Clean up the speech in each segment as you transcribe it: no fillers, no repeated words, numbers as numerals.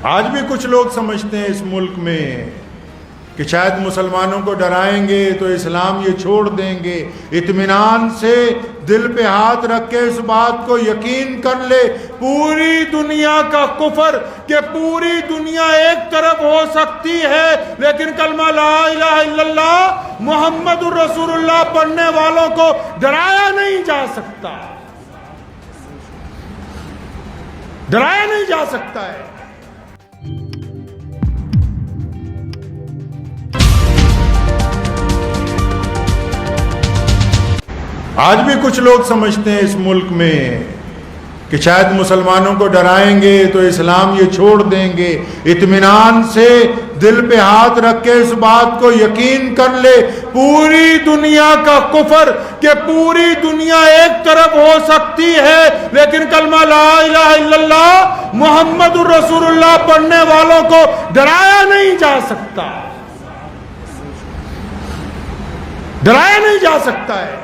آج بھی کچھ لوگ سمجھتے ہیں اس ملک میں کہ شاید مسلمانوں کو ڈرائیں گے تو اسلام یہ چھوڑ دیں گے۔ اطمینان سے دل پہ ہاتھ رکھ کے اس بات کو یقین کر لے، پوری دنیا کا کفر کہ پوری دنیا ایک طرف ہو سکتی ہے لیکن کلمہ لا الہ الا اللہ محمد الرسول اللہ پڑھنے والوں کو ڈرایا نہیں جا سکتا، ڈرایا نہیں جا سکتا ہے۔ آج بھی کچھ لوگ سمجھتے ہیں اس ملک میں کہ شاید مسلمانوں کو ڈرائیں گے تو اسلام یہ چھوڑ دیں گے۔ اطمینان سے دل پہ ہاتھ رکھ کے اس بات کو یقین کر لے، پوری دنیا کا کفر کہ پوری دنیا ایک طرف ہو سکتی ہے لیکن کلمہ لا الہ الا اللہ محمد الرسول اللہ پڑھنے والوں کو ڈرایا نہیں جا سکتا، ڈرایا نہیں جا سکتا ہے۔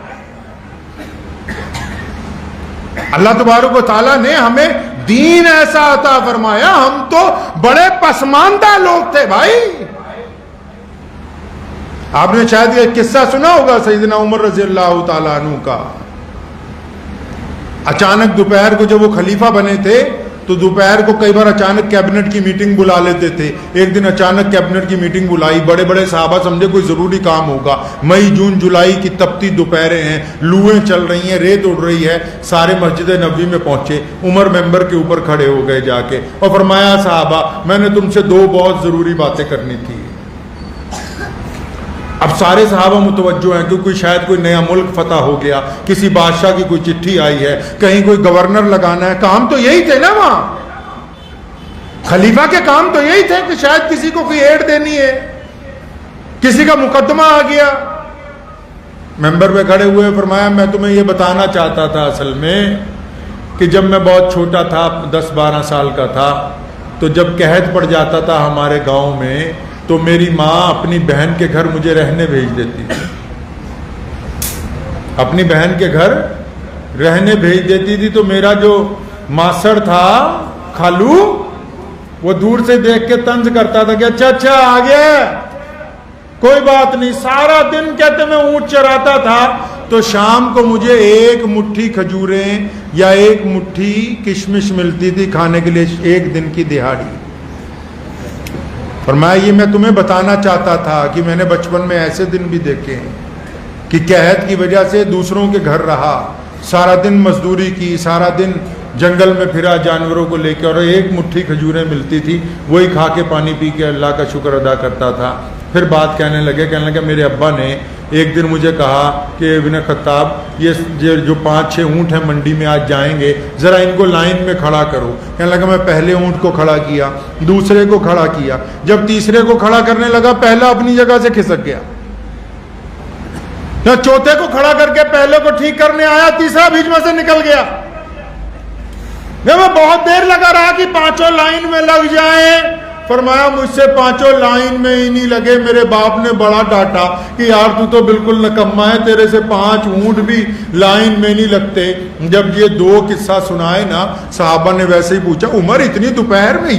اللہ تبارک و تعالیٰ نے ہمیں دین ایسا عطا فرمایا، ہم تو بڑے پسماندہ لوگ تھے بھائی۔ آپ نے شاید یہ قصہ سنا ہوگا سیدنا عمر رضی اللہ تعالیٰ عنہ کا۔ اچانک دوپہر کو جب وہ خلیفہ بنے تھے تو دوپہر کو کئی بار اچانک کیبنٹ کی میٹنگ بلا لیتے تھے۔ ایک دن اچانک کیبنٹ کی میٹنگ بلائی، بڑے بڑے صحابہ سمجھے کوئی ضروری کام ہوگا، مئی جون جولائی کی تپتی دوپہریں ہیں، لوئیں چل رہی ہیں، ریت اڑ رہی ہے، سارے مسجد نبوی میں پہنچے۔ عمر ممبر کے اوپر کھڑے ہو گئے جا کے اور فرمایا صحابہ میں نے تم سے دو بہت ضروری باتیں کرنی تھی۔ اب سارے صحابہ متوجہ ہیں کیونکہ شاید کوئی نیا ملک فتح ہو گیا، کسی بادشاہ کی کوئی چٹھی آئی ہے، کہیں کوئی گورنر لگانا ہے۔ کام تو یہی تھے نا، وہاں خلیفہ کے کام تو یہی تھے کہ شاید کسی کو کوئی ایڈ دینی ہے، کسی کا مقدمہ آ گیا۔ ممبر پہ کھڑے ہوئے فرمایا میں تمہیں یہ بتانا چاہتا تھا اصل میں کہ جب میں بہت چھوٹا تھا، 10-12 سال کا تھا، تو جب قحط پڑ جاتا تھا ہمارے گاؤں میں تو میری ماں اپنی بہن کے گھر مجھے رہنے بھیج دیتی تھی، اپنی بہن کے گھر رہنے بھیج دیتی تھی۔ تو میرا جو ماسڑ تھا خالو وہ دور سے دیکھ کے طنز کرتا تھا کہ اچھا آ گیا، کوئی بات نہیں۔ سارا دن کہتے میں اونٹ چراتا تھا تو شام کو مجھے ایک مٹھی کھجوریں یا ایک مٹھی کشمش ملتی تھی کھانے کے لیے، ایک دن کی دہاڑی۔ فرمایا یہ میں تمہیں بتانا چاہتا تھا کہ میں نے بچپن میں ایسے دن بھی دیکھے ہیں کہ قحط کی وجہ سے دوسروں کے گھر رہا، سارا دن مزدوری کی، سارا دن جنگل میں پھرا جانوروں کو لے کے، اور ایک مٹھی کھجوریں ملتی تھی وہی کھا کے پانی پی کے اللہ کا شکر ادا کرتا تھا۔ پھر بات کہنے لگے میرے ابا نے ایک دن مجھے کہا کہ ابن خطاب یہ جو 5-6 اونٹ ہیں منڈی میں آج جائیں گے، ذرا ان کو لائن میں کھڑا کرو۔ کہنے لگا میں پہلے اونٹ کو کھڑا کیا، دوسرے کو کھڑا کیا، جب تیسرے کو کھڑا کرنے لگا پہلا اپنی جگہ سے کھسک گیا، چوتھے کو کھڑا کر کے پہلے کو ٹھیک کرنے آیا، تیسرا بیچ میں سے نکل گیا۔ میں بہت دیر لگا رہا کہ 5 لائن میں لگ جائیں۔ فرمایا مجھ سے 5 لائن میں ہی نہیں لگے، میرے باپ نے بڑا ڈانٹا کہ یار تو بالکل نکما ہے، تیرے سے 5 اونٹ بھی لائن میں نہیں لگتے۔ جب یہ 2 قصہ سنائے نا صحابہ نے ویسے ہی پوچھا عمر اتنی دوپہر میں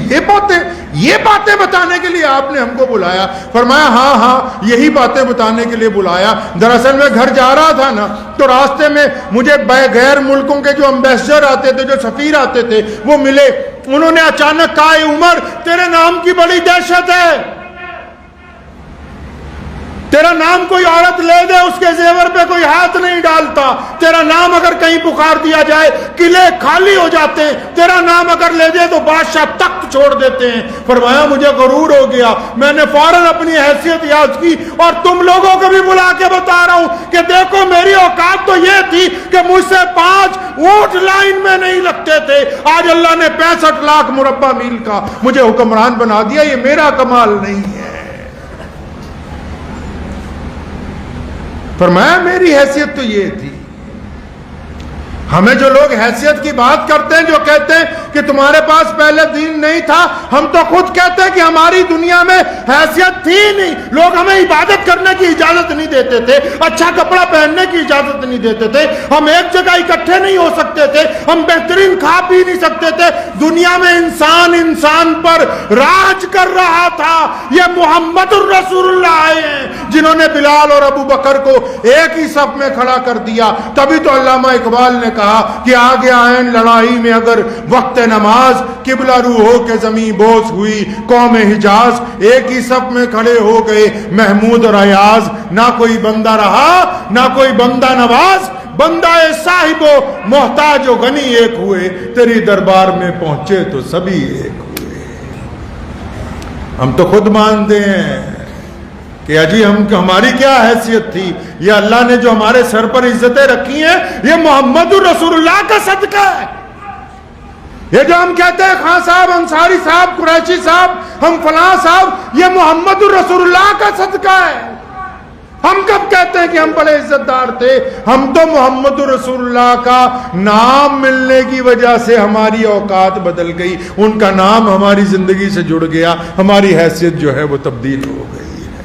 یہ باتیں بتانے کے لیے آپ نے ہم کو بلایا؟ فرمایا ہاں یہی باتیں بتانے کے لیے بلایا۔ دراصل میں گھر جا رہا تھا نا تو راستے میں مجھے غیر ملکوں کے جو امبیسڈر آتے تھے، جو سفیر آتے تھے، وہ ملے۔ انہوں نے اچانک کہا عمر تیرے نام کی بڑی دہشت ہے، تیرا نام کوئی عورت لے دے اس کے زیور پہ کوئی ہاتھ نہیں ڈالتا، تیرا نام اگر کہیں پکار دیا جائے قلعے خالی ہو جاتے ہیں، تیرا نام اگر لے دے تو بادشاہ تخت چھوڑ دیتے ہیں۔ فرمایا مجھے غرور ہو گیا، میں نے فوراً اپنی حیثیت یاد کی اور تم لوگوں کو بھی بلا کے بتا رہا ہوں کہ دیکھو میری اوقات تو یہ تھی کہ مجھ سے 5 اونٹ لائن میں نہیں لگتے تھے، آج اللہ نے 65 لاکھ مربع میل کا مجھے حکمران بنا دیا، یہ میرا کمال نہیں ہے۔ فرمایا میری حیثیت تو یہ تھی۔ ہمیں جو لوگ حیثیت کی بات کرتے کرتے ہیں جو کہتے ہیں کہ تمہارے پاس پہلے دین نہیں تھا. ہم تو خود کہتے ہیں کہ ہماری دنیا میں حیثیت تھی نہیں. لوگ ہمیں عبادت کرنے کی اجازت نہیں دیتے تھے, اچھا کپڑا پہننے کی اجازت نہیں دیتے تھے, ہم ایک جگہ اکٹھے نہیں ہو سکتے تھے, ہم بہترین کھا پی نہیں سکتے تھے. دنیا میں انسان پر راج کر رہا تھا. یہ محمد الرسول اللہ آئے ہیں جنہوں نے بلال اور ابو بکر کو ایک ہی صف میں کھڑا کر دیا. تبھی تو علامہ اقبال نے کہا کہ آگے آئیں لڑائی میں اگر وقت نماز, قبلہ رو ہو کے زمین بوس ہوئی قوم حجاز. ایک ہی صف میں کھڑے ہو گئے محمود اور ایاز. نہ کوئی بندہ رہا نہ کوئی بندہ نواز, بندہ صاحب و محتاج و غنی ایک ہوئے. تیری دربار میں پہنچے تو سبھی ایک ہوئے. ہم تو خود مانتے ہیں کہ اجی ہماری کیا حیثیت تھی. یہ اللہ نے جو ہمارے سر پر عزتیں رکھی ہیں یہ محمد الرسول اللہ کا صدقہ ہے. یہ جو ہم کہتے ہیں خان صاحب, انصاری صاحب, قریشی صاحب, ہم فلاں صاحب, یہ محمد الرسول اللہ کا صدقہ ہے. ہم کب کہتے ہیں کہ ہم بڑے عزت دار تھے؟ ہم تو محمد رسول اللہ کا نام ملنے کی وجہ سے ہماری اوقات بدل گئی, ان کا نام ہماری زندگی سے جڑ گیا, ہماری حیثیت جو ہے وہ تبدیل ہو گئی ہے.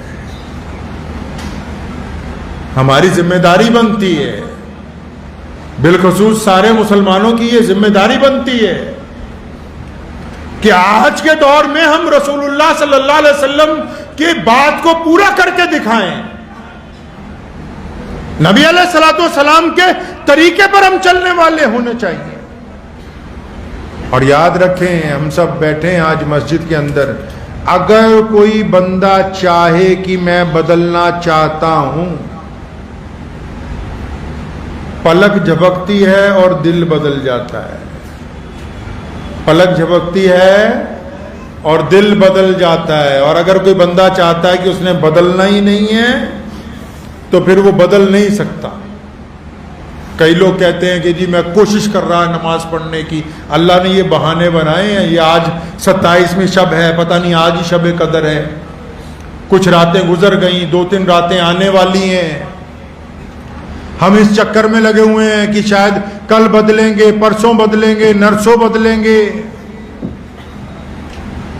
ہماری ذمہ داری بنتی ہے, بالخصوص سارے مسلمانوں کی یہ ذمہ داری بنتی ہے کہ آج کے دور میں ہم رسول اللہ صلی اللہ علیہ وسلم کی بات کو پورا کر کے دکھائیں. نبی علیہ الصلوۃ والسلام کے طریقے پر ہم چلنے والے ہونے چاہیے. اور یاد رکھیں, ہم سب بیٹھے ہیں آج مسجد کے اندر, اگر کوئی بندہ چاہے کہ میں بدلنا چاہتا ہوں, پلک جھپکتی ہے اور دل بدل جاتا ہے. پلک جھپکتی ہے اور دل بدل جاتا ہے. اور اگر کوئی بندہ چاہتا ہے کہ اس نے بدلنا ہی نہیں ہے تو پھر وہ بدل نہیں سکتا. کئی لوگ کہتے ہیں کہ جی میں کوشش کر رہا نماز پڑھنے کی. اللہ نے یہ بہانے بنائے ہیں. یہ آج 27ویں شب ہے, پتہ نہیں آج ہی شب قدر ہے, کچھ راتیں گزر گئیں, 2-3 راتیں آنے والی ہیں. ہم اس چکر میں لگے ہوئے ہیں کہ شاید کل بدلیں گے, پرسوں بدلیں گے, نرسوں بدلیں گے.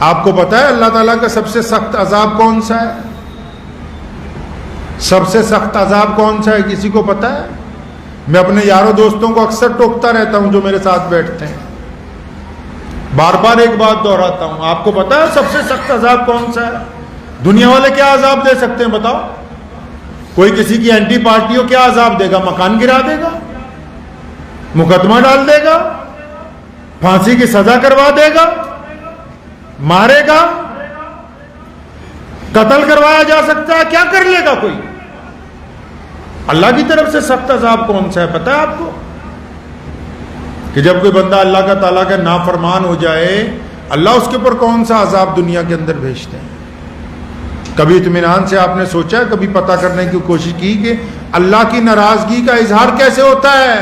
آپ کو پتا ہے اللہ تعالیٰ کا سب سے سخت عذاب کون سا ہے؟ سب سے سخت عذاب کون سا ہے کسی کو پتا ہے؟ میں اپنے یاروں دوستوں کو اکثر ٹوکتا رہتا ہوں جو میرے ساتھ بیٹھتے ہیں, بار بار ایک بات دہراتا ہوں. آپ کو پتا ہے سب سے سخت عذاب کون سا ہے؟ دنیا والے کیا عذاب دے سکتے ہیں بتاؤ؟ کوئی کسی کی اینٹی پارٹی ہو کیا عذاب دے گا؟ مکان گرا دے گا, مقدمہ ڈال دے گا, پھانسی کی سزا کروا دے گا, مارے گا, قتل کروایا جا سکتا ہے, کیا کر لے گا کوئی؟ اللہ کی طرف سے سخت عذاب کون سا ہے پتہ ہے آپ کو؟ کہ جب کوئی بندہ اللہ کا تعالیٰ کا نافرمان ہو جائے, اللہ اس کے اوپر کون سا عذاب دنیا کے اندر بھیجتے ہیں. کبھی اطمینان سے آپ نے سوچا, کبھی پتہ کرنے کی کوشش کی کہ اللہ کی ناراضگی کا اظہار کیسے ہوتا ہے؟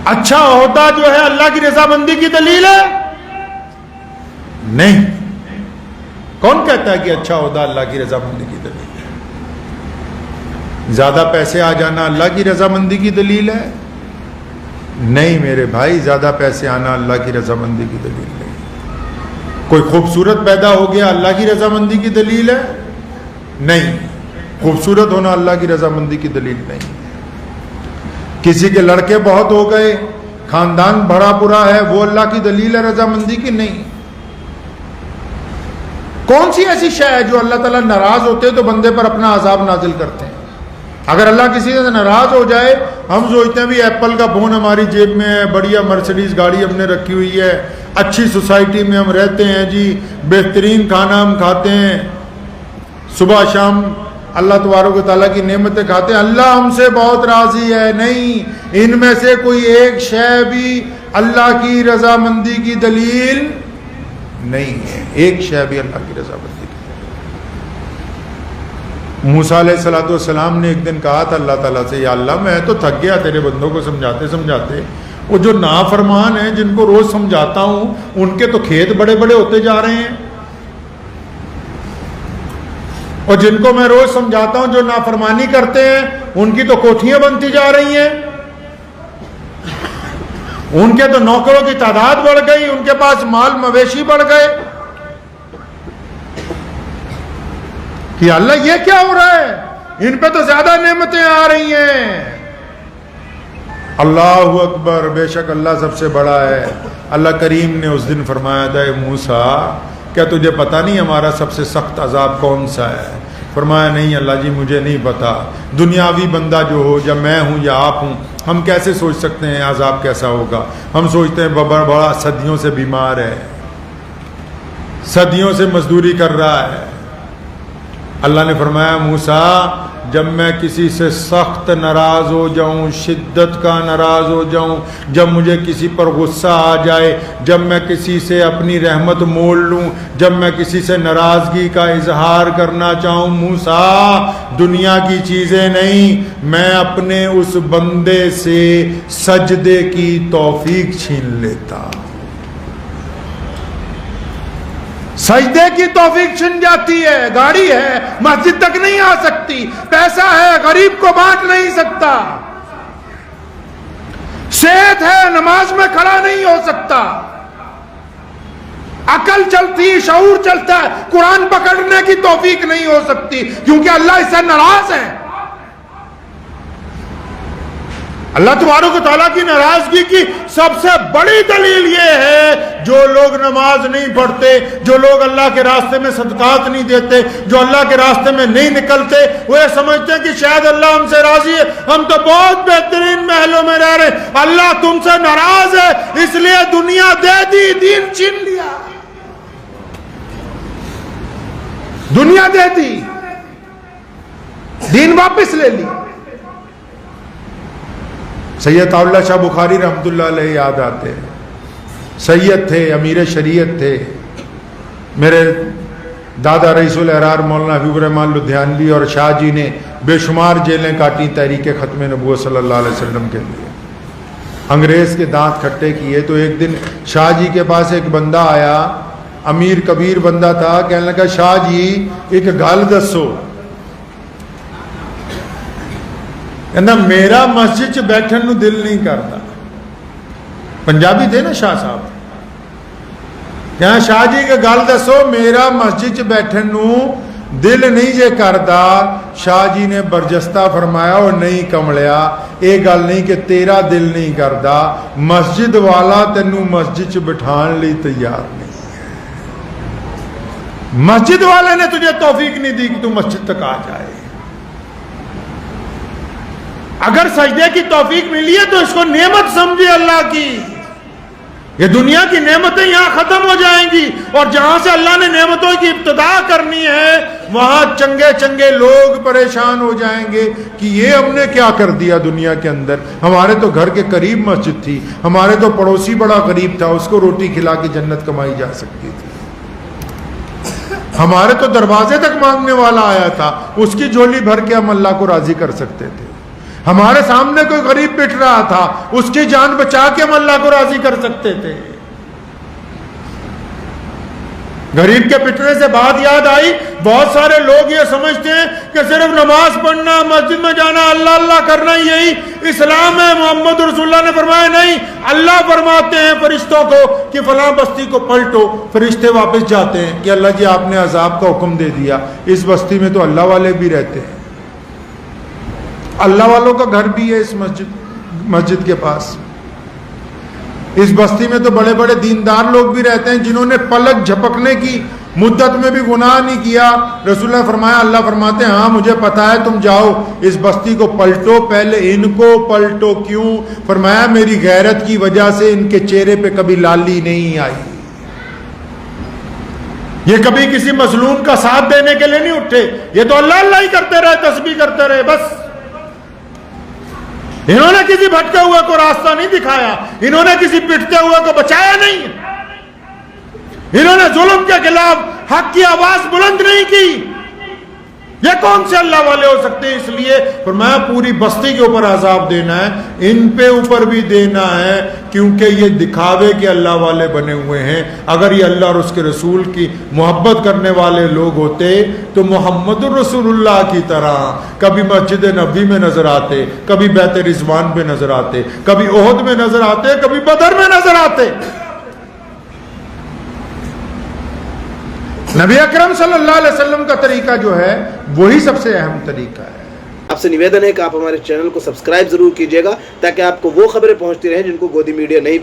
اچھا ہوتا جو ہے اللہ کی رضامندی کی دلیل ہے؟ نہیں. کون کہتا ہے کہ اچھا ہوتا اللہ کی رضامندی کی دلیل ہے؟ زیادہ پیسے آ جانا اللہ کی رضامندی کی دلیل ہے؟ نہیں میرے بھائی, زیادہ پیسے آنا اللہ کی رضامندی کی دلیل نہیں. کوئی خوبصورت پیدا ہو گیا اللہ کی رضامندی کی دلیل ہے؟ نہیں. خوبصورت ہونا اللہ کی رضامندی کی دلیل نہیں. کسی کے لڑکے بہت ہو گئے, خاندان بڑا پورا ہے, وہ اللہ کی دلیل ہے رضامندی کی؟ نہیں. کون سی ایسی شے ہے جو اللہ تعالیٰ ناراض ہوتے تو بندے پر اپنا عذاب نازل کرتے ہیں؟ اگر اللہ کسی سے ناراض ہو جائے, ہم سوچتے ہیں بھی ایپل کا فون ہماری جیب میں ہے, بڑھیا مرسڈیز گاڑی ہم نے رکھی ہوئی ہے, اچھی سوسائٹی میں ہم رہتے ہیں, جی بہترین کھانا ہم کھاتے ہیں, صبح شام اللہ تبارک و تعالیٰ کی نعمتیں کھاتے ہیں, اللہ ہم سے بہت راضی ہے. نہیں, ان میں سے کوئی ایک شے بھی اللہ کی رضامندی کی دلیل نہیں ہے. ایک شے بھی اللہ کی رضامندی کی. موسیٰ علیہ السلام نے ایک دن کہا تھا اللہ تعالیٰ سے, یا اللہ میں تو تھک گیا تیرے بندوں کو سمجھاتے سمجھاتے, وہ جو نافرمان ہیں جن کو روز سمجھاتا ہوں ان کے تو کھیت بڑے بڑے ہوتے جا رہے ہیں, اور جن کو میں روز سمجھاتا ہوں جو نافرمانی کرتے ہیں ان کی تو کوٹھیاں بنتی جا رہی ہیں. ان کے تو نوکروں کی تعداد بڑھ گئی، ان کے پاس مال مویشی بڑھ گئے کہ اللہ یہ کیا ہو رہا ہے، ان پہ تو زیادہ نعمتیں آ رہی ہیں۔ اللہ اکبر، بے شک اللہ سب سے بڑا ہے۔ اللہ کریم نے اس دن فرمایا تھا اے موسیٰ کیا تجھے پتہ نہیں ہمارا سب سے سخت عذاب کون سا ہے؟ فرمایا نہیں اللہ جی مجھے نہیں پتا، دنیاوی بندہ جو ہو یا میں ہوں یا آپ ہوں ہم کیسے سوچ سکتے ہیں عذاب کیسا ہوگا؟ ہم سوچتے ہیں بڑا صدیوں سے بیمار ہے، صدیوں سے مزدوری کر رہا ہے۔ اللہ نے فرمایا موسیٰ جب میں کسی سے سخت ناراض ہو جاؤں، شدت کا ناراض ہو جاؤں، جب مجھے کسی پر غصہ آ جائے، جب میں کسی سے اپنی رحمت مول لوں، جب میں کسی سے ناراضگی کا اظہار کرنا چاہوں، موسیٰ دنیا کی چیزیں نہیں، میں اپنے اس بندے سے سجدے کی توفیق چھین لیتا، سجدے کی توفیق چھن جاتی ہے۔ گاڑی ہے مسجد تک نہیں آ سکتی، پیسہ ہے غریب کو بانٹ نہیں سکتا، صحت ہے نماز میں کھڑا نہیں ہو سکتا، عقل چلتی شعور چلتا ہے، قرآن پکڑنے کی توفیق نہیں ہو سکتی کیونکہ اللہ اس سے ناراض ہے۔ اللہ تبارک و تعالیٰ کی ناراضگی کی سب سے بڑی دلیل یہ ہے جو لوگ نماز نہیں پڑھتے، جو لوگ اللہ کے راستے میں صدقات نہیں دیتے، جو اللہ کے راستے میں نہیں نکلتے، وہ یہ سمجھتے ہیں کہ شاید اللہ ہم سے راضی ہے، ہم تو بہت بہترین محلوں میں رہ رہے ہیں، اللہ تم سے ناراض ہے اس لیے دنیا دے دی، دین چھین لیا، دنیا دے دی، دین واپس لے لی۔ سید اللہ شاہ بخاری رحمۃ اللہ علیہ یاد آتے ہیں، سید تھے، امیر شریعت تھے، میرے دادا رئیس الاحرار مولانا حبیب الرحمن لدھیانوی اور شاہ جی نے بے شمار جیلیں کاٹی تحریک ختم نبوت صلی اللہ علیہ وسلم کے لیے، انگریز کے دانت کھٹے کیے۔ تو ایک دن شاہ جی کے پاس ایک بندہ آیا، امیر کبیر بندہ تھا، کہنے لگا شاہ جی ایک گل دسو، کہنا میرا مسجد چ بیٹھن نو دل نہیں کرتا، پنجابی تھے نا شاہ صاحب، کہنا شاہ جی کہ گل دسو میرا مسجد چ بیٹھن نو دل نہیں جے کرتا۔ شاہ جی نے برجستہ فرمایا اور نہیں کملیا، یہ گل نہیں کہ تیرا دل نہیں کرتا، مسجد والا تینوں مسجد چ بٹھان لی تیار نہیں، مسجد والے نے تجھے توفیق نہیں دی کہ تو مسجد تک آ جائے۔ اگر سجدے کی توفیق ملی ہے تو اس کو نعمت سمجھے اللہ کی، یہ دنیا کی نعمتیں یہاں ختم ہو جائیں گی، اور جہاں سے اللہ نے نعمتوں کی ابتدا کرنی ہے وہاں چنگے چنگے لوگ پریشان ہو جائیں گے کہ یہ ہم نے کیا کر دیا دنیا کے اندر، ہمارے تو گھر کے قریب مسجد تھی، ہمارے تو پڑوسی بڑا غریب تھا، اس کو روٹی کھلا کے جنت کمائی جا سکتی تھی، ہمارے تو دروازے تک مانگنے والا آیا تھا، اس کی جھولی بھر کے ہم اللہ کو راضی کر سکتے تھے، ہمارے سامنے کوئی غریب پٹ رہا تھا، اس کی جان بچا کے ہم اللہ کو راضی کر سکتے تھے۔ غریب کے پٹنے سے بات یاد آئی، بہت سارے لوگ یہ سمجھتے ہیں کہ صرف نماز پڑھنا، مسجد میں جانا، اللہ اللہ کرنا یہی اسلام ہے۔ محمد رسول اللہ نے فرمایا نہیں، اللہ فرماتے ہیں فرشتوں کو کہ فلاں بستی کو پلٹو، فرشتے واپس جاتے ہیں کہ اللہ جی آپ نے عذاب کا حکم دے دیا، اس بستی میں تو اللہ والے بھی رہتے ہیں، اللہ والوں کا گھر بھی ہے اس مسجد کے پاس، اس بستی میں تو بڑے بڑے دیندار لوگ بھی رہتے ہیں جنہوں نے پلک جھپکنے کی مدت میں بھی گناہ نہیں کیا۔ رسول اللہ فرمایا، اللہ فرماتے ہیں ہاں مجھے پتا ہے، تم جاؤ اس بستی کو پلٹو، پہلے ان کو پلٹو۔ کیوں؟ فرمایا میری غیرت کی وجہ سے ان کے چہرے پہ کبھی لالی نہیں آئی، یہ کبھی کسی مظلوم کا ساتھ دینے کے لیے نہیں اٹھے، یہ تو اللہ اللہ ہی کرتے رہے، تسبیح کرتے رہے، بس انہوں نے کسی بھٹکے ہوئے کو راستہ نہیں دکھایا، انہوں نے کسی پٹتے ہوئے کو بچایا نہیں، انہوں نے ظلم کے خلاف حق کی آواز بلند نہیں کی، یہ کون سے اللہ والے ہو سکتے ہیں؟ اس لیے فرمایا پوری بستی کے اوپر عذاب دینا ہے، ان پہ اوپر بھی دینا ہے، کیونکہ یہ دکھاوے کے اللہ والے بنے ہوئے ہیں۔ اگر یہ اللہ اور اس کے رسول کی محبت کرنے والے لوگ ہوتے تو محمد الرسول اللہ کی طرح کبھی مسجد نبوی میں نظر آتے، کبھی بیت رضوان پہ نظر آتے، کبھی احد میں نظر آتے، کبھی بدر میں نظر آتے۔ نبی اکرم صلی اللہ علیہ وسلم کا طریقہ جو ہے وہی سب سے اہم طریقہ ہے۔ آپ سے نویدن ہے کہ آپ ہمارے چینل کو سبسکرائب ضرور کیجئے گا تاکہ آپ کو وہ خبریں پہنچتی رہیں جن کو گودی میڈیا نہیں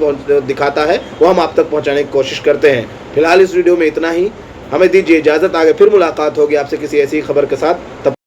دکھاتا ہے، وہ ہم آپ تک پہنچانے کی کوشش کرتے ہیں۔ فی الحال اس ویڈیو میں اتنا ہی، ہمیں دیجیے اجازت، آگے پھر ملاقات ہوگی آپ سے کسی ایسی خبر کے ساتھ۔ تب